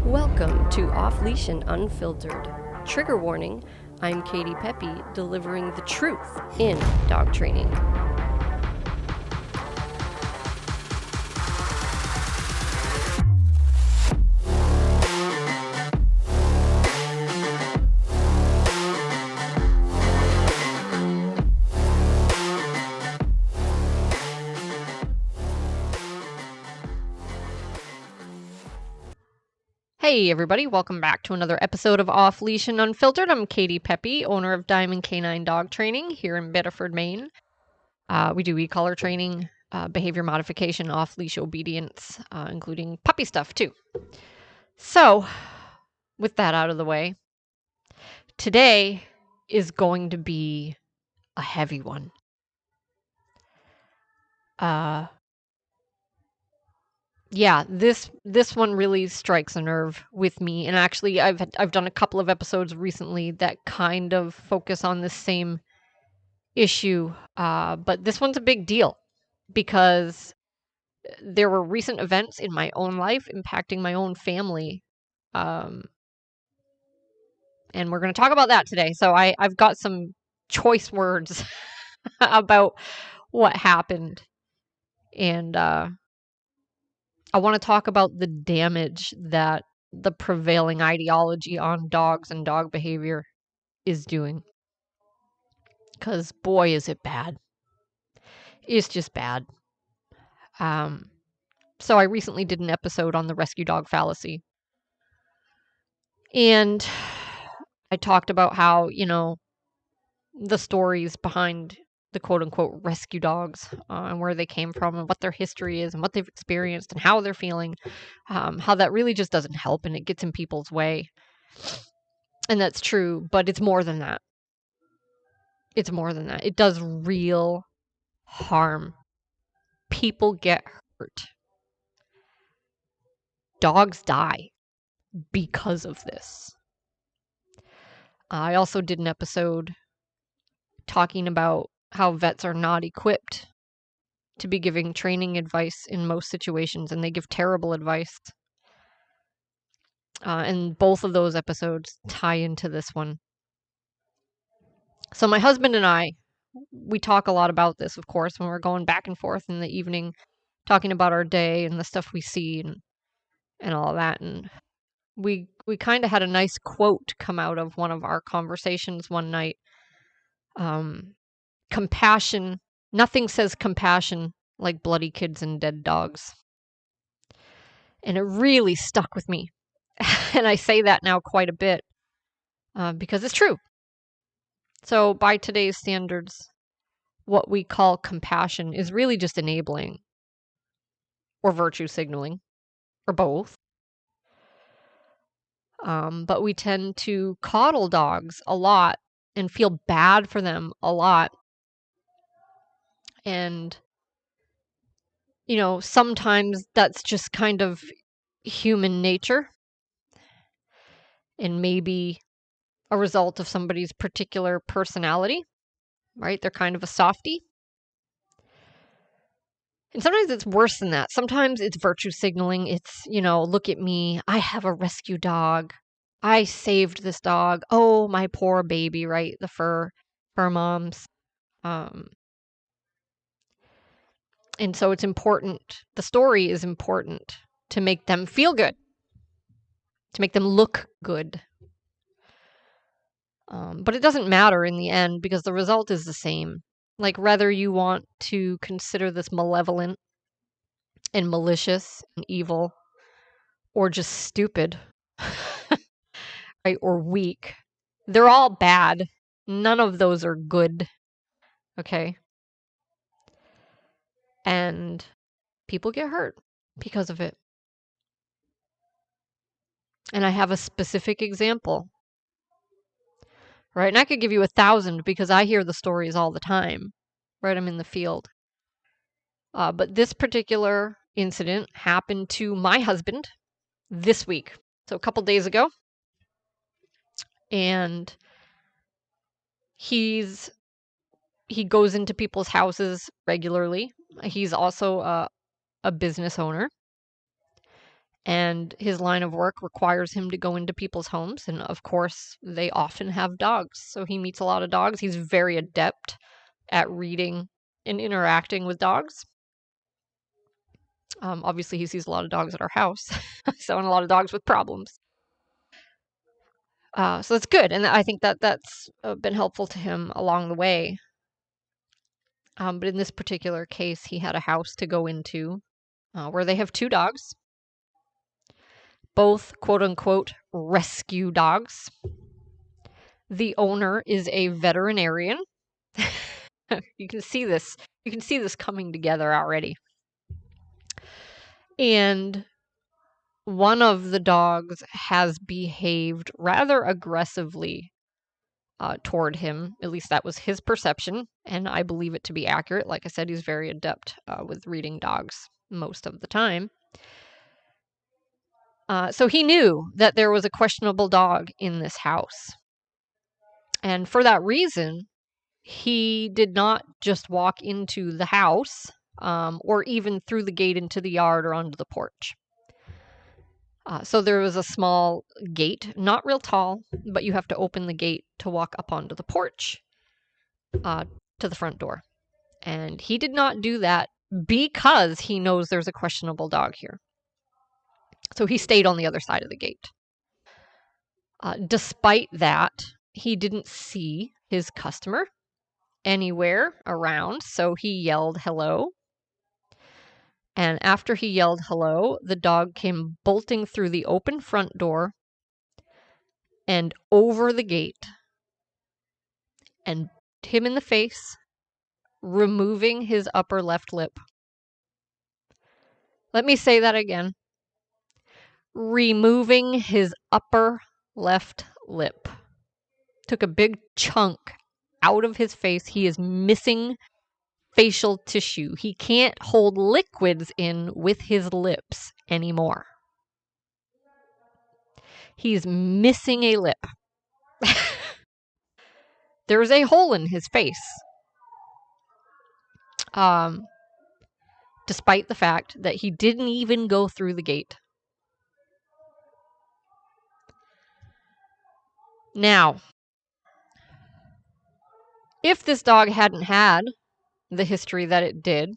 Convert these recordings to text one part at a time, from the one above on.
Welcome to Off Leash and Unfiltered. Trigger warning, I'm Katie Pepe, delivering the truth in dog training. Hey everybody, welcome back to another episode of Off Leash and Unfiltered. I'm Katie Pepe, owner of Diamond Canine Dog Training here in Bedford, Maine. We do e-collar training, behavior modification, off-leash obedience, including puppy stuff too. So, with that out of the way, today is going to be a heavy one. This one really strikes a nerve with me, and actually I've done a couple of episodes recently that kind of focus on this same issue, but this one's a big deal because there were recent events in my own life impacting my own family, and we're going to talk about that today. So I've got some choice words about what happened, and I want to talk about the damage that the prevailing ideology on dogs and dog behavior is doing. Because boy, is it bad. It's just bad. So I recently did an episode on the rescue dog fallacy. And I talked about how, the stories behind the quote-unquote rescue dogs and where they came from and what their history is and what they've experienced and how they're feeling, how that really just doesn't help and it gets in people's way. And that's true, but it's more than that. It's more than that. It does real harm. People get hurt. Dogs die because of this. I also did an episode talking about how vets are not equipped to be giving training advice in most situations, and they give terrible advice. And both of those episodes tie into this one. So my husband and I, we talk a lot about this, of course, when we're going back and forth in the evening, talking about our day and the stuff we see and all that. And we kind of had a nice quote come out of one of our conversations one night. Compassion. Nothing says compassion like bloody kids and dead dogs. And it really stuck with me. And I say that now quite a bit because it's true. So by today's standards, what we call compassion is really just enabling or virtue signaling or both. But we tend to coddle dogs a lot and feel bad for them a lot. And, sometimes that's just kind of human nature and maybe a result of somebody's particular personality, right? They're kind of a softie. And sometimes it's worse than that. Sometimes it's virtue signaling. It's, look at me. I have a rescue dog. I saved this dog. Oh, my poor baby, right? The fur moms. And so it's important. The story is important to make them feel good, to make them look good. But it doesn't matter in the end because the result is the same. Like whether you want to consider this malevolent and malicious and evil or just stupid, right? Or weak. They're all bad. None of those are good. Okay? And people get hurt because of it. And I have a specific example. Right? And I could give you 1,000 because I hear the stories all the time. Right? I'm in the field. But this particular incident happened to my husband this week. So a couple days ago. And he goes into people's houses regularly. He's also a business owner. And his line of work requires him to go into people's homes. And of course, they often have dogs. So he meets a lot of dogs. He's very adept at reading and interacting with dogs. Obviously, he sees a lot of dogs at our house, so and a lot of dogs with problems. So that's good, and I think that that's been helpful to him along the way. But in this particular case, he had a house to go into where they have two dogs, both quote unquote rescue dogs. The owner is a veterinarian. You can see this. You can see this coming together already. And one of the dogs has behaved rather aggressively toward him. At least that was his perception, and I believe it to be accurate. Like I said, he's very adept with reading dogs most of the time. So he knew that there was a questionable dog in this house. And for that reason, he did not just walk into the house or even through the gate into the yard or onto the porch. So there was a small gate, not real tall, but you have to open the gate to walk up onto the porch to the front door. And he did not do that because he knows there's a questionable dog here. So he stayed on the other side of the gate. Despite that, he didn't see his customer anywhere around, so he yelled hello. And after he yelled hello, the dog came bolting through the open front door and over the gate and bit him in the face, removing his upper left lip. Let me say that again. Removing his upper left lip. Took a big chunk out of his face. He is missing facial tissue. He can't hold liquids in with his lips anymore. He's missing a lip. There's a hole in his face. Despite the fact that he didn't even go through the gate. Now, if this dog hadn't had the history that it did,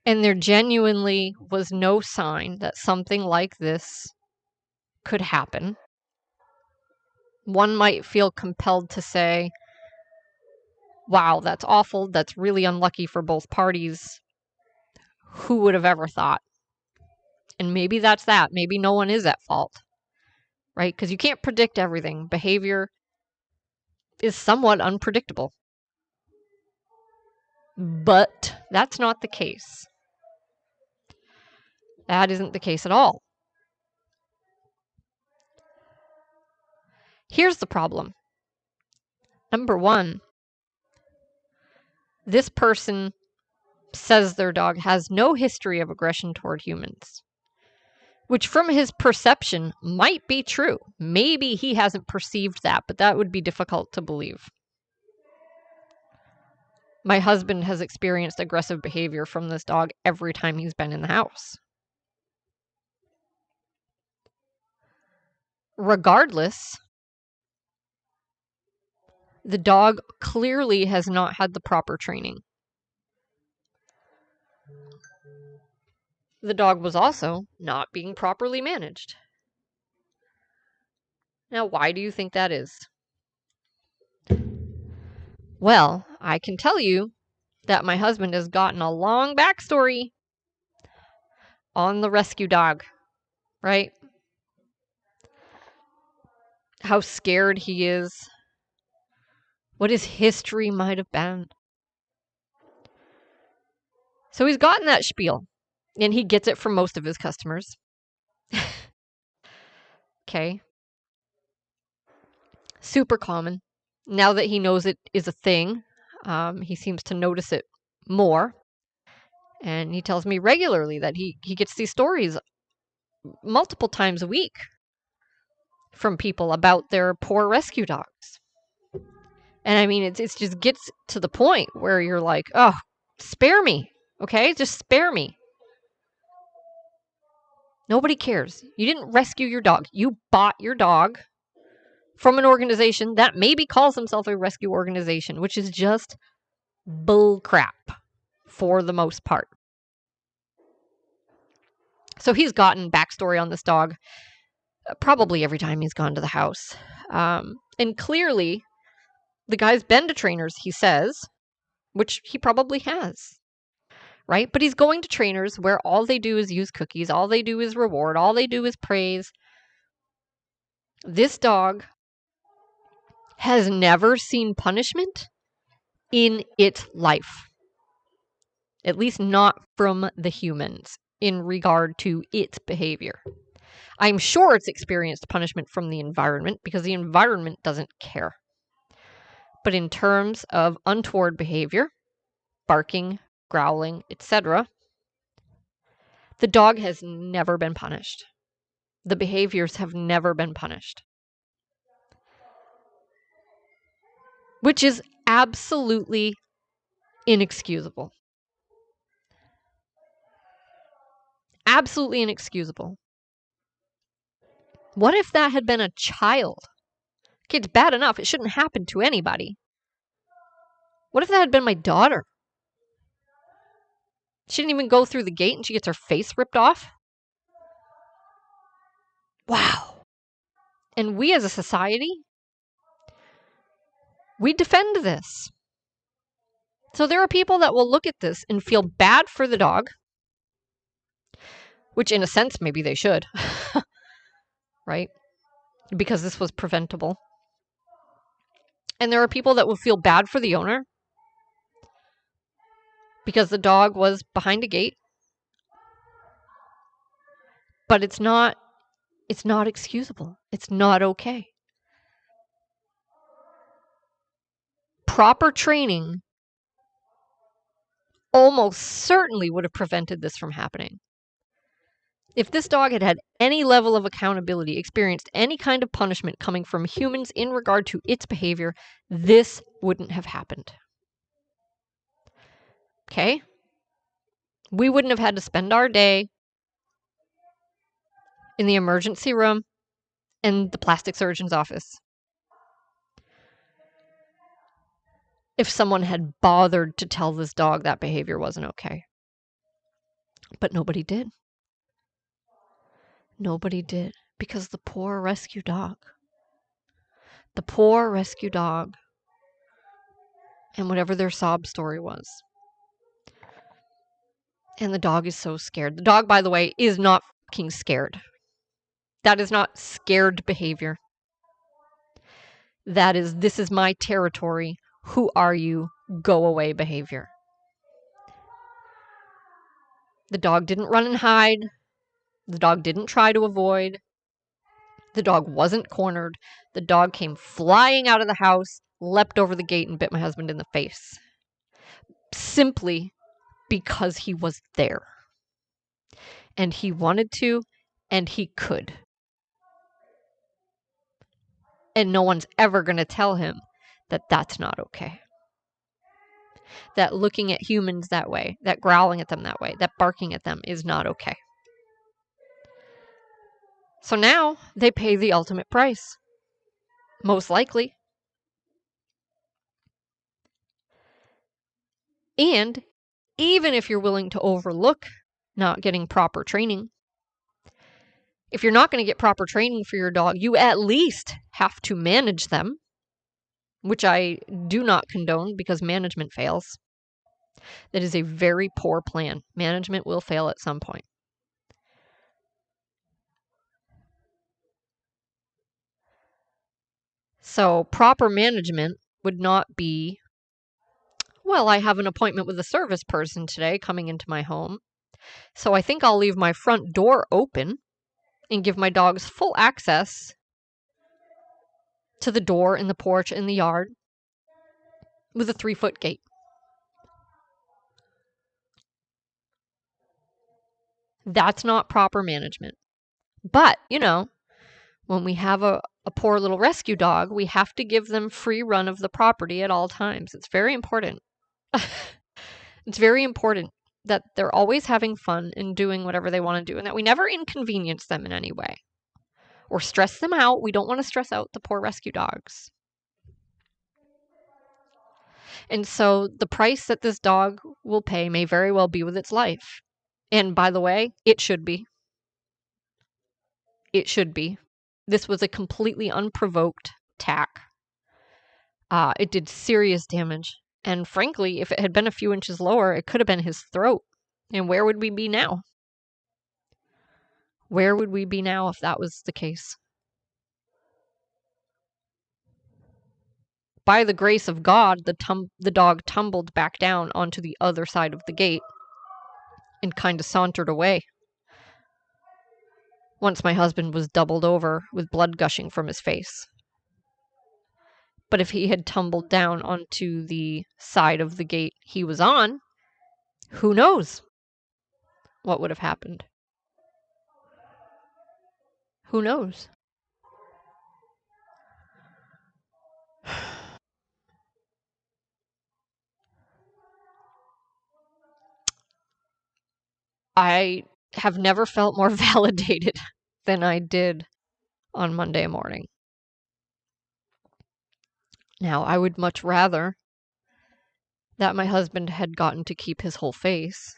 and there genuinely was no sign that something like this could happen, one might feel compelled to say, wow, that's awful. That's really unlucky for both parties. Who would have ever thought? And maybe that's that. Maybe no one is at fault, right? Because you can't predict everything. Behavior is somewhat unpredictable. But that's not the case. That isn't the case at all. Here's the problem. Number one, this person says their dog has no history of aggression toward humans, which from his perception might be true. Maybe he hasn't perceived that, but that would be difficult to believe. My husband has experienced aggressive behavior from this dog every time he's been in the house. Regardless, the dog clearly has not had the proper training. The dog was also not being properly managed. Now, why do you think that is? Well, I can tell you that my husband has gotten a long backstory on the rescue dog, right? How scared he is, what his history might have been. So he's gotten that spiel, and he gets it from most of his customers. Okay. Super common. Now that he knows it is a thing, he seems to notice it more. And he tells me regularly that he gets these stories multiple times a week from people about their poor rescue dogs. And I mean, it just gets to the point where you're like, oh, spare me, okay? Just spare me. Nobody cares. You didn't rescue your dog. You bought your dog from an organization that maybe calls himself a rescue organization, which is just bull crap for the most part. So he's gotten backstory on this dog probably every time he's gone to the house. And clearly, the guy's been to trainers, he says, which he probably has, right? But he's going to trainers where all they do is use cookies, all they do is reward, all they do is praise. This dog has never seen punishment in its life, at least not from the humans in regard to its behavior. I'm sure it's experienced punishment from the environment because the environment doesn't care. But in terms of untoward behavior, barking, growling, etc., the dog has never been punished. The behaviors have never been punished. Which is absolutely inexcusable. Absolutely inexcusable. What if that had been a child? Okay, it's bad enough. It shouldn't happen to anybody. What if that had been my daughter? She didn't even go through the gate and she gets her face ripped off? Wow. And we as a society, we defend this. So there are people that will look at this and feel bad for the dog, which in a sense, maybe they should, right? Because this was preventable. And there are people that will feel bad for the owner because the dog was behind a gate. But it's not excusable. It's not okay. Proper training almost certainly would have prevented this from happening. If this dog had had any level of accountability, experienced any kind of punishment coming from humans in regard to its behavior, this wouldn't have happened. Okay? We wouldn't have had to spend our day in the emergency room and the plastic surgeon's office. If someone had bothered to tell this dog that behavior wasn't okay. But nobody did. Nobody did. Because the poor rescue dog. The poor rescue dog. And whatever their sob story was. And the dog is so scared. The dog, by the way, is not fucking scared. That is not scared behavior. That is, this is my territory. Who are you? Go away behavior. The dog didn't run and hide. The dog didn't try to avoid. The dog wasn't cornered. The dog came flying out of the house, leapt over the gate, and bit my husband in the face. Simply because he was there. And he wanted to, and he could. And no one's ever going to tell him that that's not okay. That looking at humans that way, that growling at them that way, that barking at them is not okay. So now they pay the ultimate price. Most likely. And even if you're willing to overlook not getting proper training, if you're not going to get proper training for your dog, you at least have to manage them, which I do not condone because management fails. That is a very poor plan. Management will fail at some point. So proper management would not be, well, I have an appointment with a service person today coming into my home, so I think I'll leave my front door open and give my dogs full access to the door and the porch and the yard with a 3-foot gate. That's not proper management. But, you know, when we have a poor little rescue dog, we have to give them free run of the property at all times. It's very important. It's very important that they're always having fun and doing whatever they want to do, and that we never inconvenience them in any way or stress them out. We don't want to stress out the poor rescue dogs. And so the price that this dog will pay may very well be with its life. And by the way, it should be. It should be. This was a completely unprovoked attack. It did serious damage. And frankly, if it had been a few inches lower, it could have been his throat. And where would we be now? Where would we be now if that was the case? By the grace of God, the dog tumbled back down onto the other side of the gate and kind of sauntered away. Once my husband was doubled over with blood gushing from his face. But if he had tumbled down onto the side of the gate he was on, who knows what would have happened? Who knows? I have never felt more validated than I did on Monday morning. Now, I would much rather that my husband had gotten to keep his whole face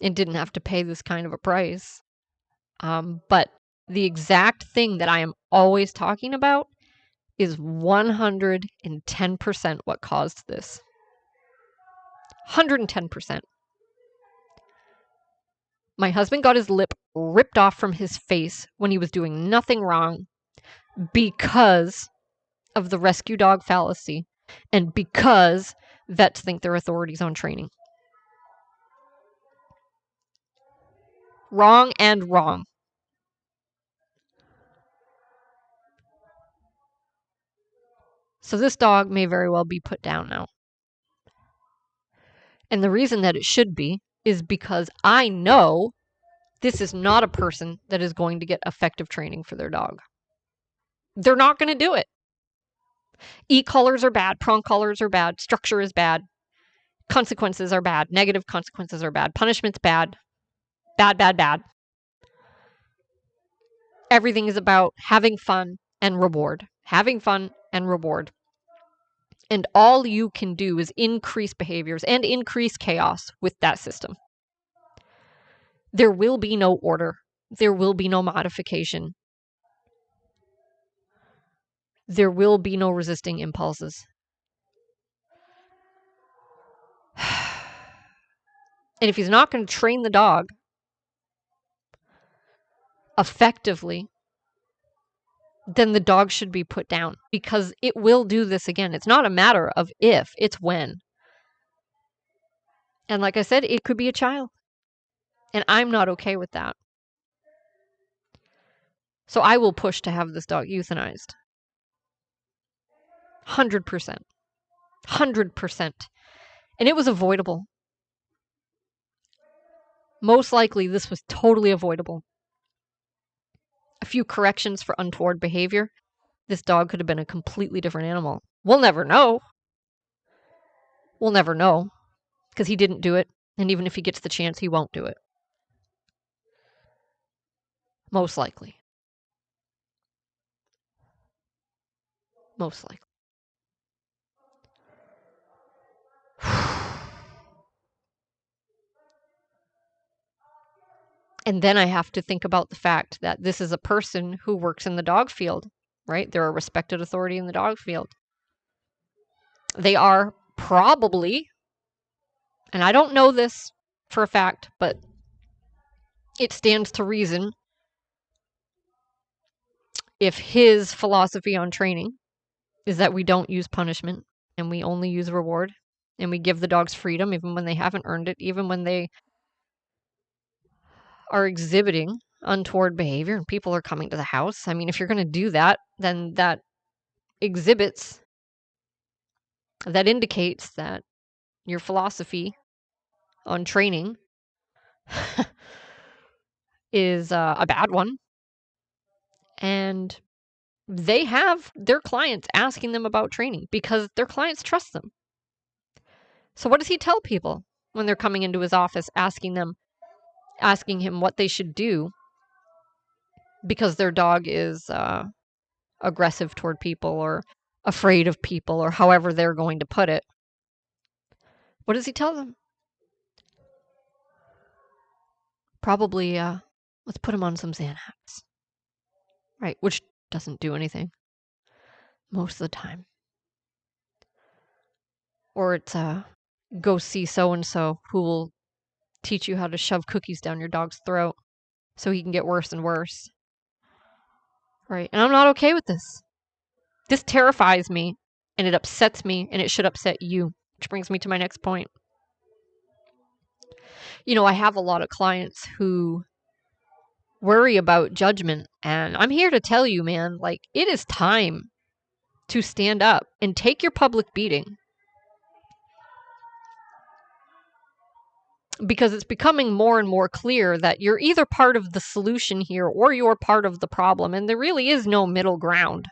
and didn't have to pay this kind of a price. But the exact thing that I am always talking about is 110% what caused this. 110%. My husband got his lip ripped off from his face when he was doing nothing wrong because of the rescue dog fallacy and because vets think they're authorities on training. Wrong and wrong. So this dog may very well be put down now. And the reason that it should be is because I know this is not a person that is going to get effective training for their dog. They're not going to do it. E-collars are bad. Prong collars are bad. Structure is bad. Consequences are bad. Negative consequences are bad. Punishment's bad. Bad, bad, bad. Everything is about having fun and reward. Having fun and reward. And all you can do is increase behaviors and increase chaos with that system. There will be no order. There will be no modification. There will be no resisting impulses. And if he's not going to train the dog effectively, then the dog should be put down because it will do this again. It's not a matter of if, it's when. And like I said, it could be a child. And I'm not okay with that. So I will push to have this dog euthanized. 100%. 100%. And it was avoidable. Most likely, this was totally avoidable. A few corrections for untoward behavior. This dog could have been a completely different animal. We'll never know. We'll never know. Because he didn't do it. And even if he gets the chance, he won't do it. Most likely. Most likely. And then I have to think about the fact that this is a person who works in the dog field, right? They're a respected authority in the dog field. They are probably, and I don't know this for a fact, but it stands to reason if his philosophy on training is that we don't use punishment and we only use reward and we give the dogs freedom even when they haven't earned it, even when they are exhibiting untoward behavior and people are coming to the house. I mean, if you're going to do that, then that indicates that your philosophy on training is a bad one. And they have their clients asking them about training because their clients trust them. So what does he tell people? when they're coming into his office asking him what they should do because their dog is aggressive toward people or afraid of people or however they're going to put it. What does he tell them? Probably, let's put him on some Xanax. Right, which doesn't do anything most of the time. Or it's, go see so-and-so who will teach you how to shove cookies down your dog's throat so he can get worse and worse. Right, and I'm not okay with this. This terrifies me, and it upsets me, and it should upset you, which brings me to my next point. You know, I have a lot of clients who worry about judgment, and I'm here to tell you, man, like, it is time to stand up and take your public beating. Because it's becoming more and more clear that you're either part of the solution here or you're part of the problem, and there really is no middle ground.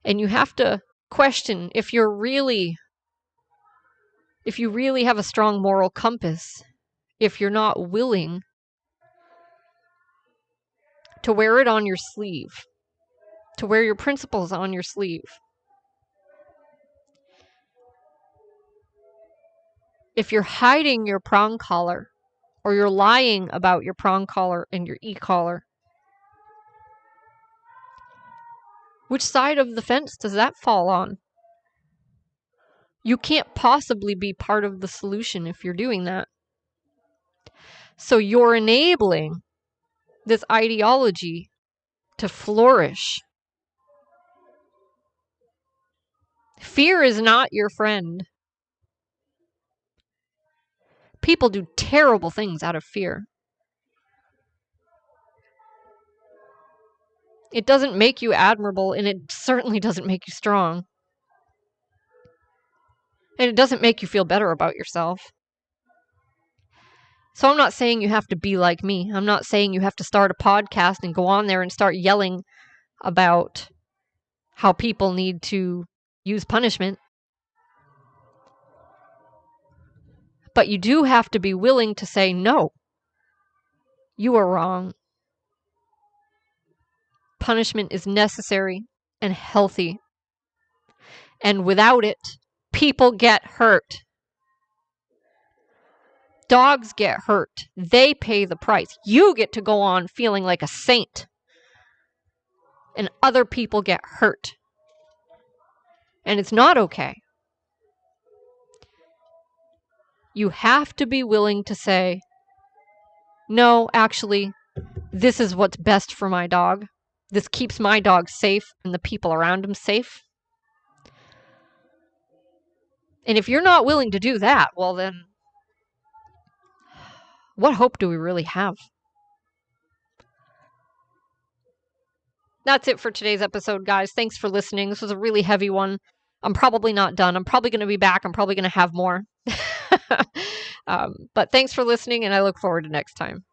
And you have to question if you really have a strong moral compass, if you're not willing to wear it on your sleeve, to wear your principles on your sleeve. If you're hiding your prong collar, or you're lying about your prong collar and your e-collar, which side of the fence does that fall on? You can't possibly be part of the solution if you're doing that. So you're enabling this ideology to flourish. Fear is not your friend. People do terrible things out of fear. It doesn't make you admirable, and it certainly doesn't make you strong. And it doesn't make you feel better about yourself. So I'm not saying you have to be like me. I'm not saying you have to start a podcast and go on there and start yelling about how people need to use punishment. But you do have to be willing to say, no, you are wrong. Punishment is necessary and healthy. And without it, people get hurt. Dogs get hurt. They pay the price. You get to go on feeling like a saint. And other people get hurt. And it's not okay. You have to be willing to say, no, actually, this is what's best for my dog. This keeps my dog safe and the people around him safe. And if you're not willing to do that, well then, what hope do we really have? That's it for today's episode, guys. Thanks for listening. This was a really heavy one. I'm probably not done. I'm probably going to be back. I'm probably going to have more. But thanks for listening, and I look forward to next time.